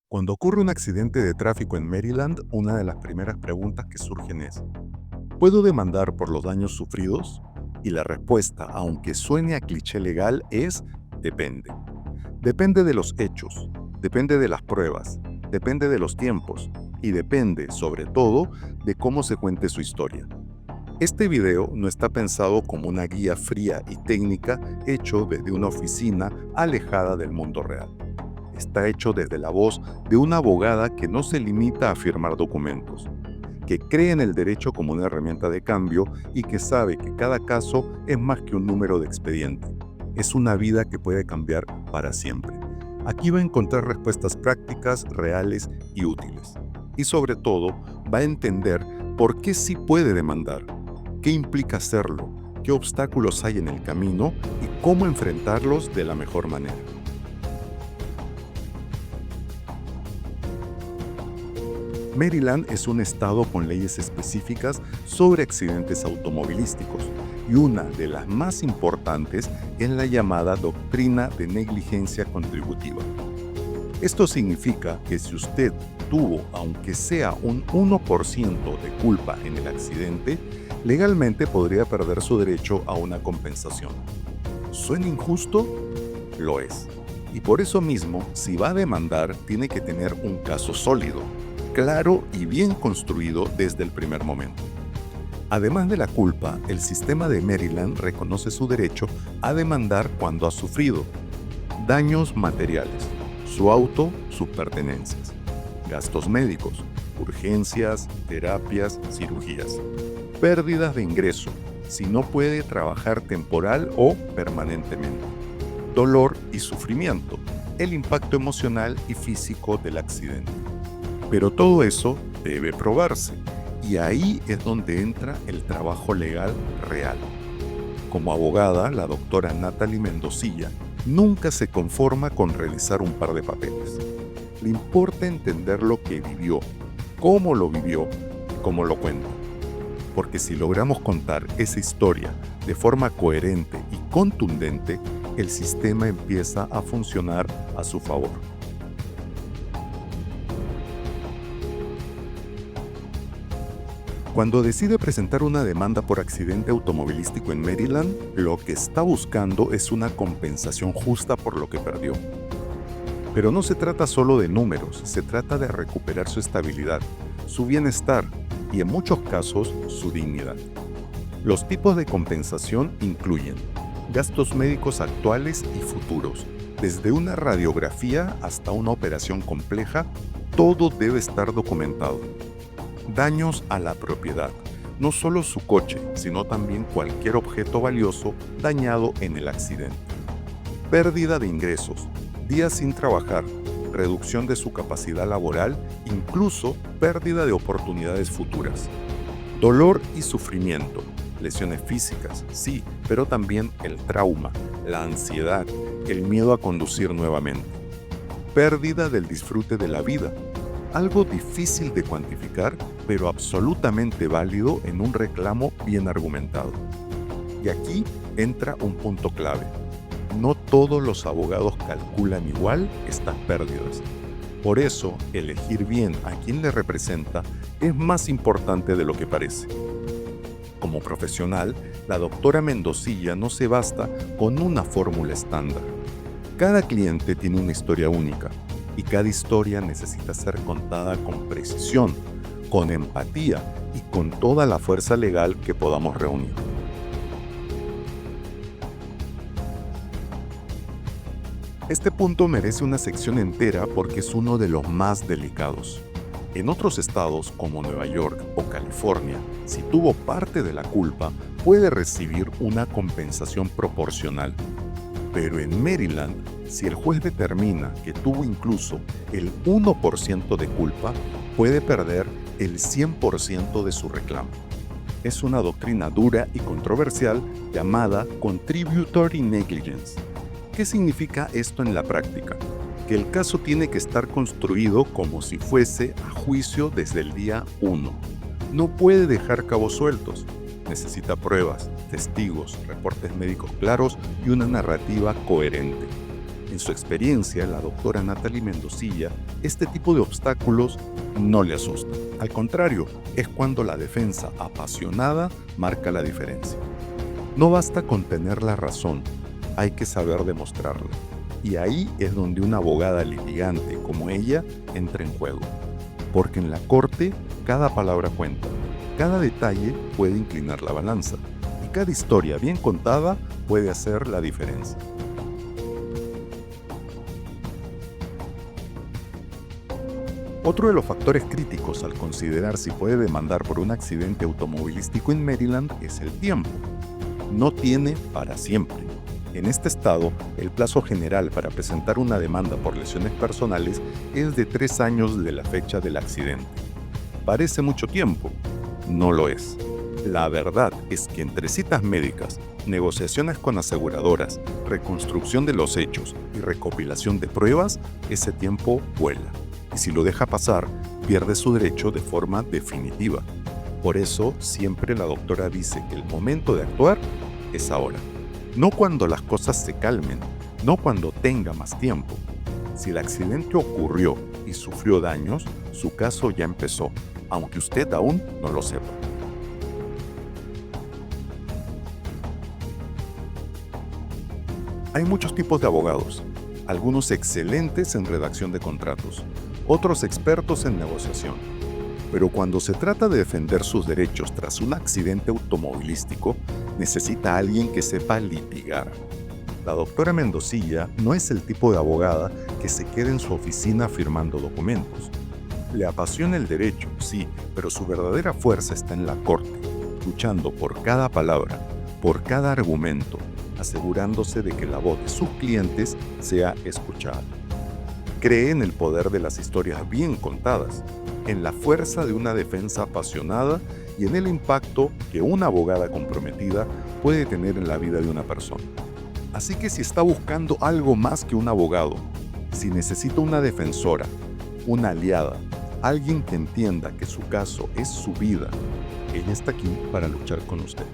Cuando ocurre un accidente de tráfico en Maryland, una de las primeras preguntas que surgen es, ¿puedo demandar por los daños sufridos? Y la respuesta, aunque suene a cliché legal, es depende. Depende de los hechos, depende de las pruebas, depende de los tiempos y depende, sobre todo, de cómo se cuente su historia. Este video no está pensado como una guía fría y técnica hecho desde una oficina alejada del mundo real. Está hecho desde la voz de una abogada que no se limita a firmar documentos, que cree en el derecho como una herramienta de cambio y que sabe que cada caso es más que un número de expediente. Es una vida que puede cambiar para siempre. Aquí va a encontrar respuestas prácticas, reales y útiles. Y sobre todo, va a entender por qué sí puede demandar, qué implica hacerlo, qué obstáculos hay en el camino y cómo enfrentarlos de la mejor manera. Maryland es un estado con leyes específicas sobre accidentes automovilísticos y una de las más importantes es la llamada doctrina de negligencia contributiva. Esto significa que si usted tuvo, aunque sea un 1% de culpa en el accidente, legalmente podría perder su derecho a una compensación. ¿Suena injusto? Lo es. Y por eso mismo, si va a demandar, tiene que tener un caso sólido, claro y bien construido desde el primer momento. Además de la culpa, el sistema de Maryland reconoce su derecho a demandar cuando ha sufrido daños materiales, su auto, sus pertenencias, gastos médicos, urgencias, terapias, cirugías, pérdidas de ingreso, si no puede trabajar temporal o permanentemente, dolor y sufrimiento, el impacto emocional y físico del accidente. Pero todo eso debe probarse, y ahí es donde entra el trabajo legal real. Como abogada, la doctora Natalie Mendocilla nunca se conforma con realizar un par de papeles. Le importa entender lo que vivió, cómo lo vivió y cómo lo cuenta. Porque si logramos contar esa historia de forma coherente y contundente, el sistema empieza a funcionar a su favor. Cuando decide presentar una demanda por accidente automovilístico en Maryland, lo que está buscando es una compensación justa por lo que perdió. Pero no se trata solo de números, se trata de recuperar su estabilidad, su bienestar y en muchos casos su dignidad. Los tipos de compensación incluyen gastos médicos actuales y futuros. Desde una radiografía hasta una operación compleja, todo debe estar documentado. Daños a la propiedad. No solo su coche, sino también cualquier objeto valioso dañado en el accidente. Pérdida de ingresos. Días sin trabajar. Reducción de su capacidad laboral, incluso pérdida de oportunidades futuras. Dolor y sufrimiento. Lesiones físicas, sí, pero también el trauma, la ansiedad, el miedo a conducir nuevamente. Pérdida del disfrute de la vida. Algo difícil de cuantificar, pero absolutamente válido en un reclamo bien argumentado. Y aquí entra un punto clave. No todos los abogados calculan igual estas pérdidas. Por eso, elegir bien a quien le representa es más importante de lo que parece. Como profesional, la doctora Mendocilla no se basta con una fórmula estándar. Cada cliente tiene una historia única y cada historia necesita ser contada con precisión, con empatía y con toda la fuerza legal que podamos reunir. Este punto merece una sección entera porque es uno de los más delicados. En otros estados como Nueva York o California, si tuvo parte de la culpa, puede recibir una compensación proporcional. Pero en Maryland, si el juez determina que tuvo incluso el 1% de culpa, puede perder el 100% de su reclamo. Es una doctrina dura y controversial llamada Contributory Negligence. ¿Qué significa esto en la práctica? Que el caso tiene que estar construido como si fuese a juicio desde el día 1. No puede dejar cabos sueltos. Necesita pruebas, testigos, reportes médicos claros y una narrativa coherente. En su experiencia, la doctora Natalie Mendocilla, este tipo de obstáculos no le asustan. Al contrario, es cuando la defensa apasionada marca la diferencia. No basta con tener la razón, hay que saber demostrarla. Y ahí es donde una abogada litigante como ella entra en juego. Porque en la corte, cada palabra cuenta, cada detalle puede inclinar la balanza y cada historia bien contada puede hacer la diferencia. Otro de los factores críticos al considerar si puede demandar por un accidente automovilístico en Maryland es el tiempo. No tiene para siempre. En este estado, el plazo general para presentar una demanda por lesiones personales es de 3 años de la fecha del accidente. ¿Parece mucho tiempo? No lo es. La verdad es que entre citas médicas, negociaciones con aseguradoras, reconstrucción de los hechos y recopilación de pruebas, ese tiempo vuela. Y si lo deja pasar, pierde su derecho de forma definitiva. Por eso, siempre la doctora dice que el momento de actuar es ahora. No cuando las cosas se calmen, no cuando tenga más tiempo. Si el accidente ocurrió y sufrió daños, su caso ya empezó, aunque usted aún no lo sepa. Hay muchos tipos de abogados, algunos excelentes en redacción de contratos, otros expertos en negociación. Pero cuando se trata de defender sus derechos tras un accidente automovilístico, necesita a alguien que sepa litigar. La doctora Mendocilla no es el tipo de abogada que se queda en su oficina firmando documentos. Le apasiona el derecho, sí, pero su verdadera fuerza está en la corte, luchando por cada palabra, por cada argumento, asegurándose de que la voz de sus clientes sea escuchada. Cree en el poder de las historias bien contadas, en la fuerza de una defensa apasionada y en el impacto que una abogada comprometida puede tener en la vida de una persona. Así que si está buscando algo más que un abogado, si necesita una defensora, una aliada, alguien que entienda que su caso es su vida, ella está aquí para luchar con usted.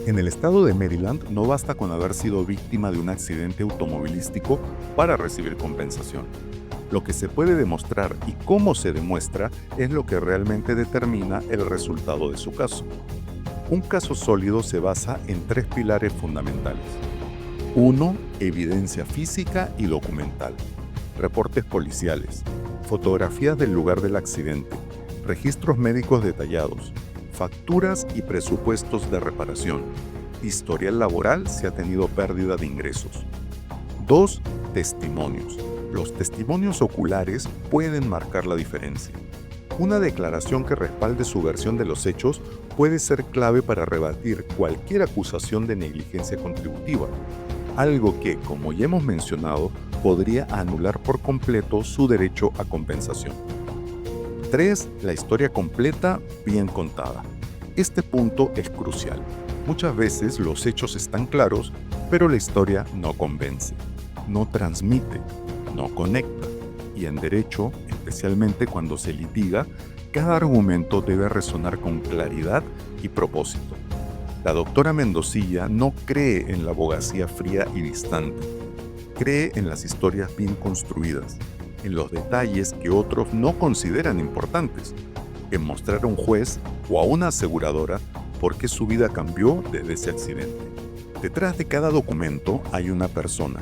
En el estado de Maryland no basta con haber sido víctima de un accidente automovilístico para recibir compensación. Lo que se puede demostrar y cómo se demuestra es lo que realmente determina el resultado de su caso. Un caso sólido se basa en 3 pilares fundamentales. 1. Evidencia física y documental. Reportes policiales, fotografías del lugar del accidente, registros médicos detallados, facturas y presupuestos de reparación, historial laboral si ha tenido pérdida de ingresos. 2. Testimonios. Los testimonios oculares pueden marcar la diferencia. Una declaración que respalde su versión de los hechos puede ser clave para rebatir cualquier acusación de negligencia contributiva, algo que, como ya hemos mencionado, podría anular por completo su derecho a compensación. 3. La historia completa, bien contada. Este punto es crucial. Muchas veces los hechos están claros, pero la historia no convence, no transmite, no conecta. Y en derecho, especialmente cuando se litiga, cada argumento debe resonar con claridad y propósito. La doctora Mendocilla no cree en la abogacía fría y distante. Cree en las historias bien construidas, en los detalles que otros no consideran importantes, en mostrar a un juez o a una aseguradora por qué su vida cambió desde ese accidente. Detrás de cada documento hay una persona,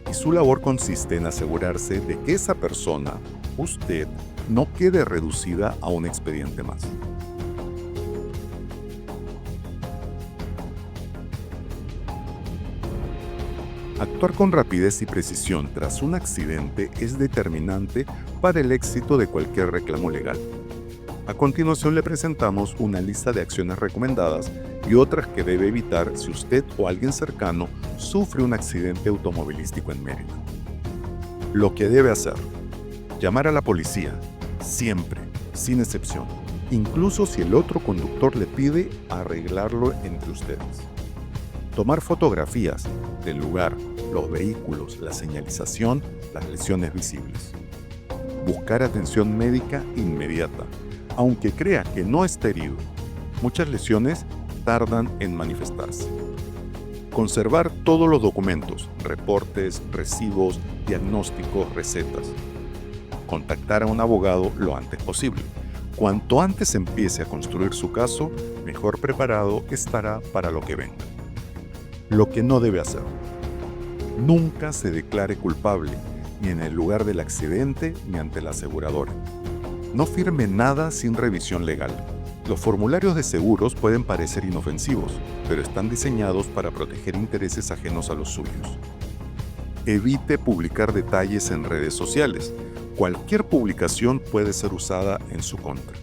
y su labor consiste en asegurarse de que esa persona, usted, no quede reducida a un expediente más. Actuar con rapidez y precisión tras un accidente es determinante para el éxito de cualquier reclamo legal. A continuación le presentamos una lista de acciones recomendadas y otras que debe evitar si usted o alguien cercano sufre un accidente automovilístico en Maryland. Lo que debe hacer: llamar a la policía, siempre, sin excepción, incluso si el otro conductor le pide arreglarlo entre ustedes. Tomar fotografías del lugar, los vehículos, la señalización, las lesiones visibles. Buscar atención médica inmediata, aunque crea que no está herido. Muchas lesiones tardan en manifestarse. Conservar todos los documentos, reportes, recibos, diagnósticos, recetas. Contactar a un abogado lo antes posible. Cuanto antes empiece a construir su caso, mejor preparado estará para lo que venga. Lo que no debe hacer. Nunca se declare culpable, ni en el lugar del accidente ni ante la aseguradora. No firme nada sin revisión legal. Los formularios de seguros pueden parecer inofensivos, pero están diseñados para proteger intereses ajenos a los suyos. Evite publicar detalles en redes sociales. Cualquier publicación puede ser usada en su contra.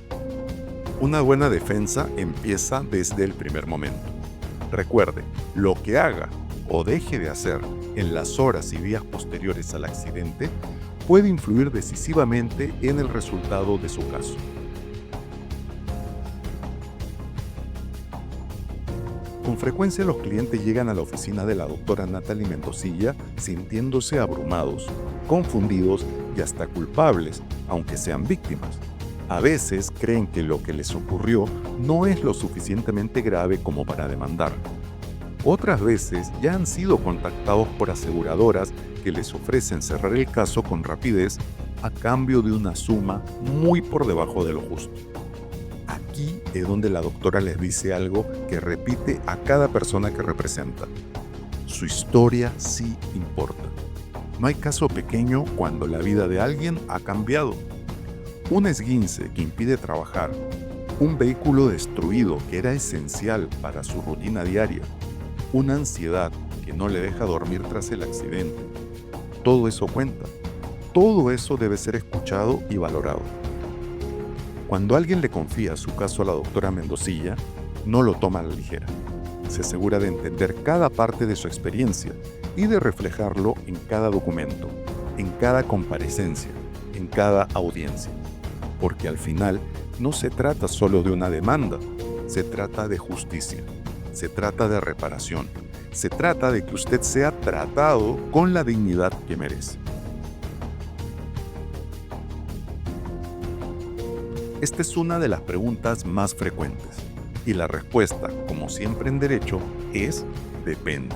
Una buena defensa empieza desde el primer momento. Recuerde, lo que haga o deje de hacer en las horas y días posteriores al accidente puede influir decisivamente en el resultado de su caso. Con frecuencia los clientes llegan a la oficina de la doctora Natalie Mendozilla sintiéndose abrumados, confundidos y hasta culpables, aunque sean víctimas. A veces creen que lo que les ocurrió no es lo suficientemente grave como para demandar. Otras veces ya han sido contactados por aseguradoras que les ofrecen cerrar el caso con rapidez a cambio de una suma muy por debajo de lo justo. Aquí es donde la doctora les dice algo que repite a cada persona que representa. Su historia sí importa. No hay caso pequeño cuando la vida de alguien ha cambiado. Un esguince que impide trabajar, un vehículo destruido que era esencial para su rutina diaria, una ansiedad que no le deja dormir tras el accidente. Todo eso cuenta. Todo eso debe ser escuchado y valorado. Cuando alguien le confía su caso a la doctora Mendozilla, no lo toma a la ligera. Se asegura de entender cada parte de su experiencia y de reflejarlo en cada documento, en cada comparecencia, en cada audiencia. Porque al final no se trata solo de una demanda, se trata de justicia, se trata de reparación, se trata de que usted sea tratado con la dignidad que merece. Esta es una de las preguntas más frecuentes y la respuesta, como siempre en derecho, es depende.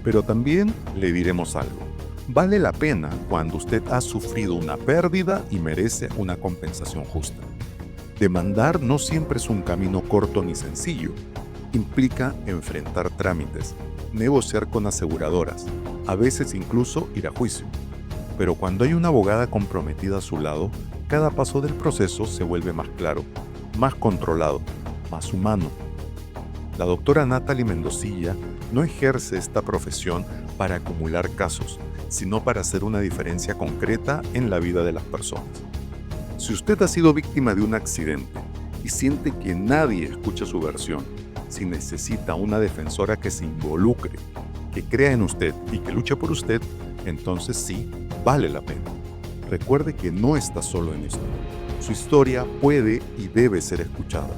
Pero también le diremos algo. Vale la pena cuando usted ha sufrido una pérdida y merece una compensación justa. Demandar no siempre es un camino corto ni sencillo. Implica enfrentar trámites, negociar con aseguradoras, a veces incluso ir a juicio. Pero cuando hay una abogada comprometida a su lado, cada paso del proceso se vuelve más claro, más controlado, más humano. La doctora Natalie Mendozilla no ejerce esta profesión para acumular casos, sino para hacer una diferencia concreta en la vida de las personas. Si usted ha sido víctima de un accidente y siente que nadie escucha su versión, si necesita una defensora que se involucre, que crea en usted y que luche por usted, entonces sí, vale la pena. Recuerde que no está solo en esto. Su historia puede y debe ser escuchada.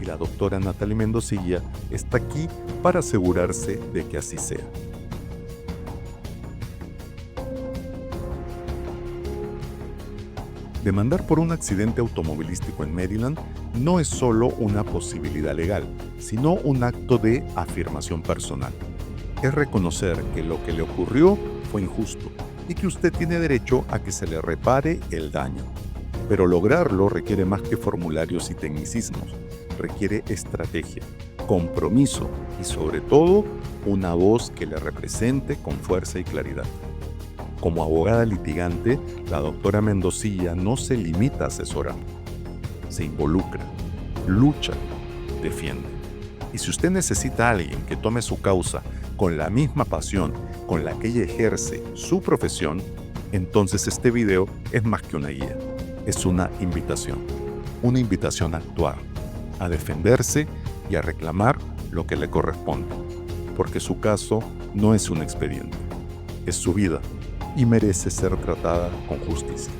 Y la doctora Natalie Mendozilla está aquí para asegurarse de que así sea. Demandar por un accidente automovilístico en Maryland no es solo una posibilidad legal, sino un acto de afirmación personal. Es reconocer que lo que le ocurrió fue injusto y que usted tiene derecho a que se le repare el daño. Pero lograrlo requiere más que formularios y tecnicismos. Requiere estrategia, compromiso y sobre todo una voz que le represente con fuerza y claridad. Como abogada litigante, la doctora Mendozilla no se limita a asesorar. Se involucra, lucha, defiende. Y si usted necesita a alguien que tome su causa con la misma pasión con la que ella ejerce su profesión, entonces este video es más que una guía. Es una invitación a actuar, a defenderse y a reclamar lo que le corresponde. Porque su caso no es un expediente, es su vida y merece ser tratada con justicia.